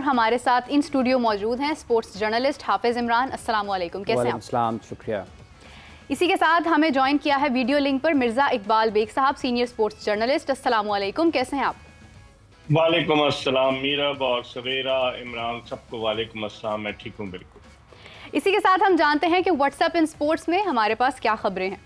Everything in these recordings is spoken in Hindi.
हमारे साथ इन स्टूडियो मौजूद हैं स्पोर्ट्स जर्नलिस्ट हाफिज इमरान। अस्सलाम वालेकुम, कैसे हैं आप? शुक्रिया। इसी के साथ हमें ज्वाइन किया है वीडियो लिंक पर मिर्ज़ा इकबाल बेग साहब, सीनियर स्पोर्ट्स जर्नलिस्ट। अस्सलाम वालेकुम, कैसे हैं आप? वालेकुम अस्सलाम मीरब और सवेरा, इमरान, सबको वालेकुम अस्सलाम। मैं ठीक हूँ बिल्कुल। इसी के साथ हम जानते हैं कि व्हाट्सएप इन स्पोर्ट्स में हमारे पास क्या खबरें हैं।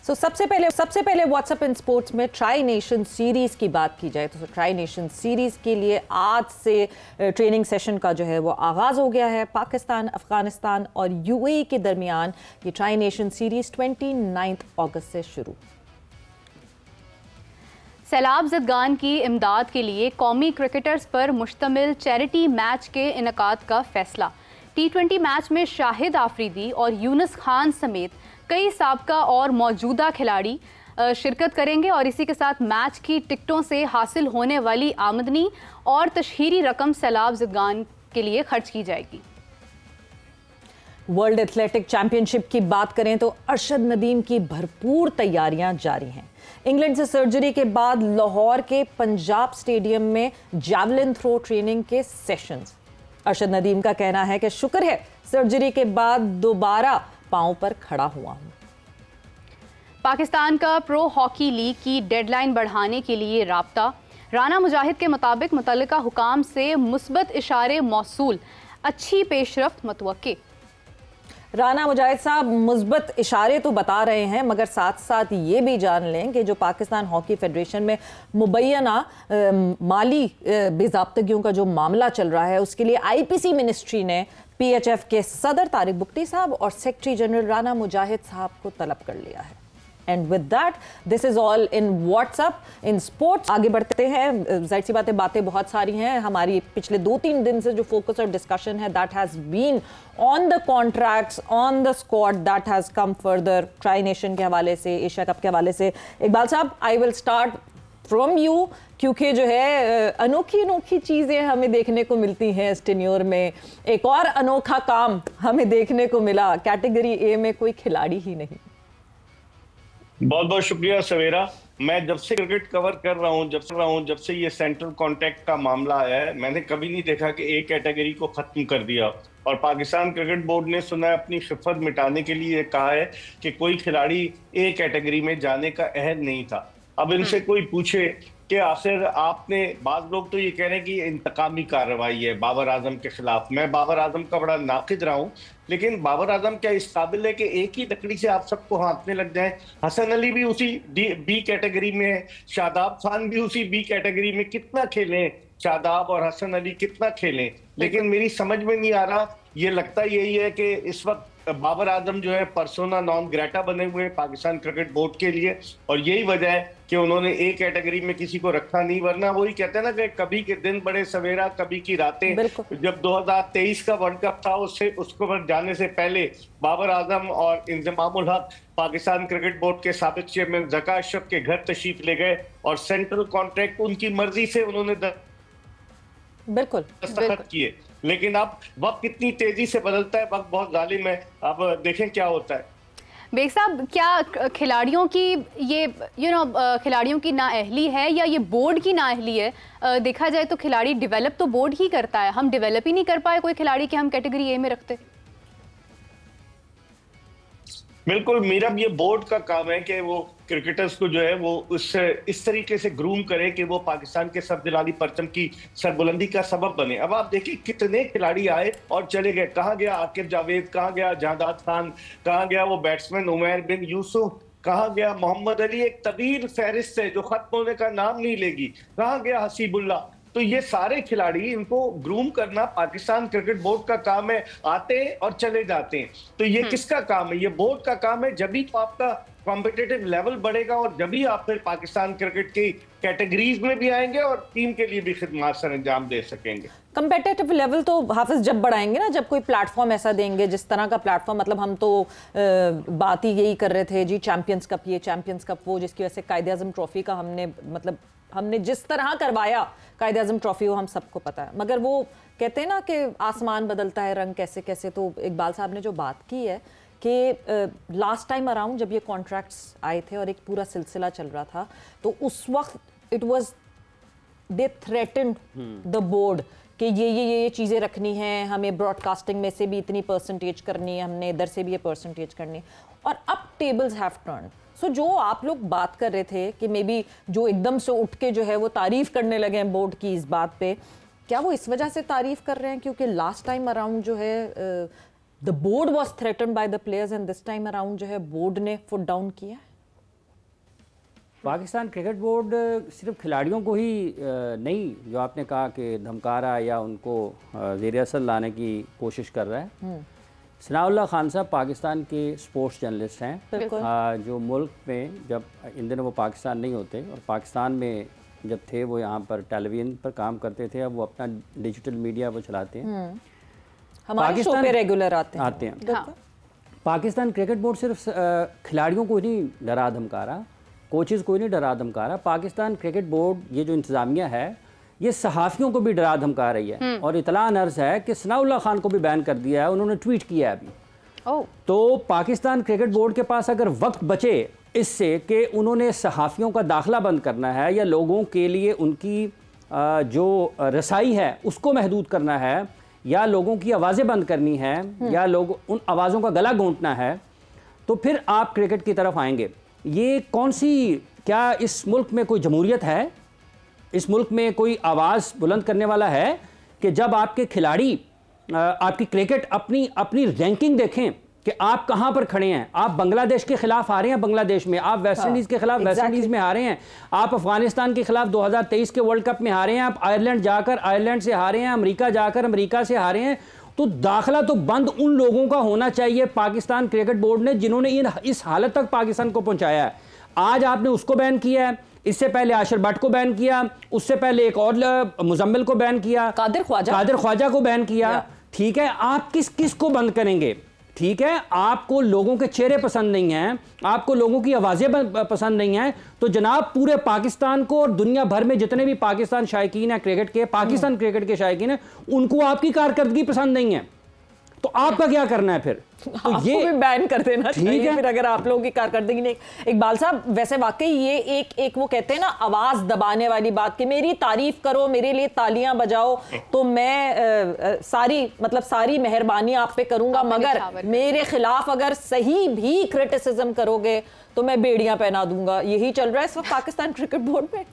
सबसे पहले व्हाट्सएप इन स्पोर्ट्स में ट्राई नेशन सीरीज़ की बात की जाए तो ट्राई नेशन सीरीज़ के लिए आज से ट्रेनिंग सेशन का जो है वो आगाज़ हो गया है। पाकिस्तान, अफगानिस्तान और यूएई के दरमियान ये ट्राई नेशन सीरीज़ 29 अगस्त से शुरू। सैलाब ज़दगान की इमदाद के लिए कौमी क्रिकेटर्स पर मुश्तमिल चैरिटी मैच के इनेकाद का फैसला। T20 मैच में शाहिद आफरीदी और यूनुस खान समेत कई साबका और मौजूदा खिलाड़ी शिरकत करेंगे और इसी के साथ मैच की टिकटों से हासिल होने वाली आमदनी और तशहीरी रकम सैलाब ज़दगान के लिए खर्च की जाएगी। वर्ल्ड एथलेटिक चैंपियनशिप की बात करें तो अरशद नदीम की भरपूर तैयारियां जारी हैं। इंग्लैंड से सर्जरी के बाद लाहौर के पंजाब स्टेडियम में जैवलिन थ्रो ट्रेनिंग के सेशंस। अरशद नदीम का कहना है कि शुक्र है सर्जरी के बाद दोबारा पांव पर खड़ा हुआ हूं। पाकिस्तान का प्रो हॉकी लीग की डेडलाइन बढ़ाने के लिए राब्ता। राना मुजाहिद के मुताबिक मुतल्लिका हुकाम से मुस्बत इशारे मौसूल, अच्छी पेशरफ्त मतवक्के। राना मुजाहिद साहब मुस्बत इशारे तो बता रहे हैं, मगर साथ साथ ये भी जान लें कि जो पाकिस्तान हॉकी फेडरेशन में मुबैना माली बेज़ाब्तगियों का जो मामला चल रहा है उसके लिए आईपीसी मिनिस्ट्री ने पीएचएफ के सदर तारिक बुख्ती साहब और सेक्रेटरी जनरल राना मुजाहिद साहब को तलब कर लिया है। And with that this is all in WhatsApp in sports. आगे बढ़ते हैं, जाहिर सी बातें बहुत सारी हैं। हमारी पिछले 2-3 दिन से जो फोकस और डिस्कशन है that has been on the contracts, on the squad that has come further, tri nation के हवाले से, एशिया कप के हवाले से। इकबाल साहब, I will start from you, क्योंकि जो है अनोखी चीज़ें हमें देखने को मिलती हैं इस टेन्योर में। एक और अनोखा काम हमें देखने को मिला, कैटेगरी ए में कोई खिलाड़ी ही नहीं। बहुत बहुत शुक्रिया सवेरा। मैं जब से क्रिकेट कवर कर रहा हूँ, जब से ये सेंट्रल कॉन्ट्रैक्ट का मामला आया है, मैंने कभी नहीं देखा कि एक कैटेगरी को खत्म कर दिया। और पाकिस्तान क्रिकेट बोर्ड ने सुना है अपनी शिफत मिटाने के लिए कहा है कि कोई खिलाड़ी ए कैटेगरी में जाने का अहद नहीं था। अब इनसे कोई पूछे कि आखिर आपने, बाज़ लोग तो ये कह रहे हैं कि इंतकामी कार्रवाई है बाबर आजम के खिलाफ। मैं बाबर आजम का बड़ा नाक़िद रहा हूँ, लेकिन बाबर आजम क्या इस काबिल है कि एक ही लकड़ी से आप सबको हाथने लग जाएं? हसन अली भी उसी बी कैटेगरी में है, शादाब खान भी उसी बी कैटेगरी में। कितना खेलें शादाब और हसन अली, कितना खेलें? लेकिन मेरी समझ में नहीं आ रहा। ये लगता यही है कि इस वक्त बाबर आजम जो है पर्सोना नॉन ग्रेटा बने हुए पाकिस्तान क्रिकेट बोर्ड के लिए, और यही वजह है कि उन्होंने ए कैटेगरी में किसी को रखा नहीं। वरना वही कहते हैं ना कि कभी के दिन बड़े सवेरा, कभी की रातें। जब 2023 का वर्ल्ड कप था उसको जाने से पहले बाबर आजम और इंजमामुल हक पाकिस्तान क्रिकेट बोर्ड के साबिक चेयरमैन ज़का अशरफ के घर तशरीफ ले गए और सेंट्रल कॉन्ट्रैक्ट उनकी मर्जी से उन्होंने दस्तखत किए। लेकिन अब वक्त कितनी तेजी से बदलता है, वक्त बहुत जालिम है। अब देखें क्या होता है। बेग साहब, क्या खिलाड़ियों की ये खिलाड़ियों की नाअहली है या ये बोर्ड की नाअहली है? देखा जाए तो खिलाड़ी डेवलप तो बोर्ड ही करता है, हम डेवलप ही नहीं कर पाए कोई खिलाड़ी कि हम कैटेगरी ए में रखते। बिल्कुल मीरब, ये बोर्ड का काम है कि वो क्रिकेटर्स को जो है वो इस तरीके से ग्रूम करे कि वो पाकिस्तान के सरदिलाली परचम की सरबुलंदी का सबब बने। अब आप देखिए कितने खिलाड़ी आए और चले गए। कहाँ गया आकिब जावेद, कहाँ गया जादाद खान, कहाँ गया वो बैट्समैन उमैर बिन यूसुफ, कहाँ गया मोहम्मद अली, एक तवील फहरिस्त है जो खत्म होने का नाम नहीं लेगी, कहाँ गया हसीबुल्ला। तो ये सारे खिलाड़ी, इनको ग्रूम करना पाकिस्तान क्रिकेट बोर्ड का काम है। आते हैं और चले जाते हैं। तो ये किसका काम है? ये बोर्ड का काम है। जब भी तो आपका कॉम्पिटिटिव लेवल बढ़ेगा और जब भी आप फिर पाकिस्तान क्रिकेट की कैटेगरीज में भी आएंगे और टीम के लिए भी खिदमत सर अंजाम दे सकेंगे। कंपेटिटिव लेवल तो हाफिज जब बढ़ाएंगे ना, जब कोई प्लेटफॉर्म ऐसा देंगे जिस तरह का प्लेटफॉर्म, मतलब हम तो बात ही यही कर रहे थे जी, चैंपियंस कप ये, चैंपियंस कप वो, जिसकी वजह से कायदे आज़म ट्रॉफी का हमने जिस तरह करवाया कायदे आज़म ट्रॉफी, वो हम सबको पता है। मगर वो कहते हैं ना कि आसमान बदलता है रंग कैसे कैसे। तो इकबाल साहब ने जो बात की है कि लास्ट टाइम अराउंड जब ये कॉन्ट्रैक्ट्स आए थे और एक पूरा सिलसिला चल रहा था, तो उस वक्त it was they threatened the board कि ये चीज़ें रखनी है, हमें ब्रॉडकास्टिंग में से भी इतनी परसेंटेज करनी है, हमने इधर से भी ये परसेंटेज करनी है, और अब टेबल्स हैव टर्न। सो जो आप लोग बात कर रहे थे कि मे बी जो एकदम से उठ के जो है वो तारीफ करने लगे हैं बोर्ड की इस बात पे, क्या वो इस वजह से तारीफ कर रहे हैं क्योंकि लास्ट टाइम अराउंड जो है the board was threatened by the players and this time around जो है बोर्ड ने फुट डाउन किया? पाकिस्तान क्रिकेट बोर्ड सिर्फ खिलाड़ियों को ही नहीं, जो आपने कहा कि धमका रहा है या उनको ज़ेर असर लाने की कोशिश कर रहा है। सनाउल्लाह खान साहब पाकिस्तान के स्पोर्ट्स जर्नलिस्ट हैं, जो मुल्क में जब इन दिनों वो पाकिस्तान नहीं होते और पाकिस्तान में जब थे वो यहाँ पर टेलीविज़न पर काम करते थे, अब वो अपना डिजिटल मीडिया वो चलाते हैं। हमारे शो पे रेगुलर आते हैं। हाँ। पाकिस्तान क्रिकेट बोर्ड सिर्फ खिलाड़ियों को नहीं डरा धमका रहा, कोचेज़ को नहीं डरा धमका रहा। पाकिस्तान क्रिकेट बोर्ड ये जो इंतज़ामिया है ये सहाफ़ियों को भी डरा धमका रही है, और इतला नर्स है कि सनाउल्लाह खान को भी बैन कर दिया है, उन्होंने ट्वीट किया है अभी। तो पाकिस्तान क्रिकेट बोर्ड के पास अगर वक्त बचे इससे कि उन्होंने सहाफ़ियों का दाखिला बंद करना है या लोगों के लिए उनकी जो रसाई है उसको महदूद करना है या लोगों की आवाज़ें बंद करनी है या लोग उन आवाज़ों का गला घोंटना है, तो फिर आप क्रिकेट की तरफ आएंगे। ये कौन सी, क्या इस मुल्क में कोई जमहूरियत है? इस मुल्क में कोई आवाज़ बुलंद करने वाला है कि जब आपके खिलाड़ी आपकी क्रिकेट अपनी रैंकिंग देखें कि आप कहां पर खड़े हैं? आप बांग्लादेश के खिलाफ हारे हैं बांग्लादेश में, आप वेस्ट इंडीज़ के खिलाफ वेस्ट इंडीज़ में हारे हैं, आप अफगानिस्तान के खिलाफ 2023 के वर्ल्ड कप में हारे हैं, आप आयरलैंड जाकर आयरलैंड से हारे हैं, अमेरिका जाकर अमेरिका से हारे हैं। तो दाखिला तो बंद उन लोगों का होना चाहिए पाकिस्तान क्रिकेट बोर्ड ने जिन्होंने इस हालत तक पाकिस्तान को पहुंचाया है। आज आपने उसको बैन किया है, इससे पहले आशिर भट्ट को बैन किया, उससे पहले एक और मुजम्मिल को बैन किया, कादिर ख्वाजा को बैन किया। ठीक है, आप किस को बंद करेंगे? ठीक है, आपको लोगों के चेहरे पसंद नहीं हैं, आपको लोगों की आवाज़ें पसंद नहीं हैं, तो जनाब पूरे पाकिस्तान को और दुनिया भर में जितने भी पाकिस्तान शायकीन है क्रिकेट के, पाकिस्तान क्रिकेट के शायकीन है, उनको आपकी कारकर्दगी पसंद नहीं है, तो आपका क्या करना है फिर? तो ये भी बैन कर देना चाहिए फिर अगर आप लोगों की कारकर्दगी नहीं। इकबाल साहब, वैसे वाकई ये एक वो कहते हैं ना आवाज दबाने वाली बात कि मेरी तारीफ करो, मेरे लिए तालियां बजाओ, तो मैं सारी मेहरबानी आप पे करूंगा, मगर मेरे खिलाफ अगर सही भी क्रिटिसिज्म करोगे तो मैं बेड़ियां पहना दूंगा। यही चल रहा है इस वक्त पाकिस्तान क्रिकेट बोर्ड में।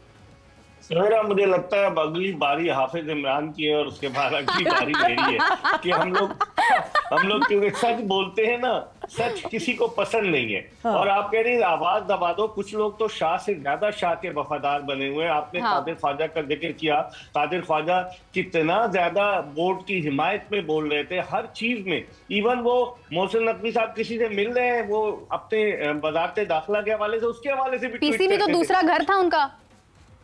सवेरा, मुझे लगता है अब अगली बारी हाफिज इमरान की है और उसके बाद अगली बारी मेरी है कि हम लोग क्योंकि सच बोलते हैं ना, सच किसी को पसंद नहीं है। और आप कह रही हैं आवाज दबा दो, कुछ लोग तो शाह से ज्यादा शाह के वफादार बने हुए हैं। आपने कादिर ख्वाजा का जिक्र किया, कादिर ख्वाजा कितना ज्यादा बोर्ड की हिमायत में बोल रहे थे हर चीज में। इवन वो मोहसिन नकवी साहब किसी से मिल रहे हैं, वो अपने वजारत दाखिला के हवाले से, उसके हवाले से भी पीसी भी तो दूसरा घर था उनका।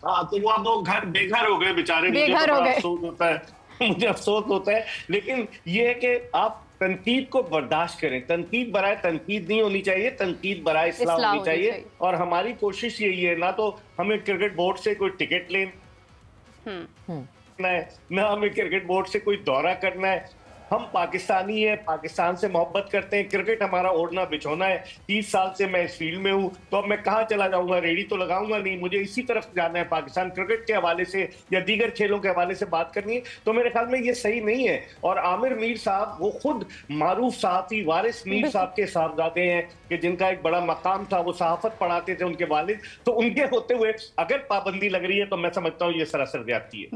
हाँ, तो वो अब वो घर बेघर हो गए बेचारे, बेघर हो गए। अफसोस होता है, मुझे अफसोस होता है। लेकिन ये है कि आप तनकीद को बर्दाश्त करें, तनकीद बराए तनकीद नहीं होनी चाहिए, तनकीद बराए इस्लाह होनी चाहिए। और हमारी कोशिश यही है, ना तो हमें क्रिकेट बोर्ड से कोई टिकट लेना है, ना हमें क्रिकेट बोर्ड से कोई दौरा करना है। हम पाकिस्तानी हैं, पाकिस्तान से मोहब्बत करते हैं, क्रिकेट हमारा ओढ़ना बिछोना है। 30 साल से मैं इस फील्ड में हूं, तो अब मैं कहां चला जाऊंगा? रेडी तो लगाऊंगा नहीं, मुझे इसी तरफ जाना है। पाकिस्तान क्रिकेट के हवाले से या दीगर खेलों के हवाले से बात करनी है, तो मेरे ख्याल में ये सही नहीं है। और आमिर मीर साहब वो खुद मारूफ सहाफ़ी वारिस मीर साहब के साहबजादे हैं कि जिनका एक बड़ा मकाम था, वो सहाफत पढ़ाते थे उनके वालिद, तो उनके होते हुए अगर पाबंदी लग रही है तो मैं समझता हूँ ये सरासर ज्यादती है।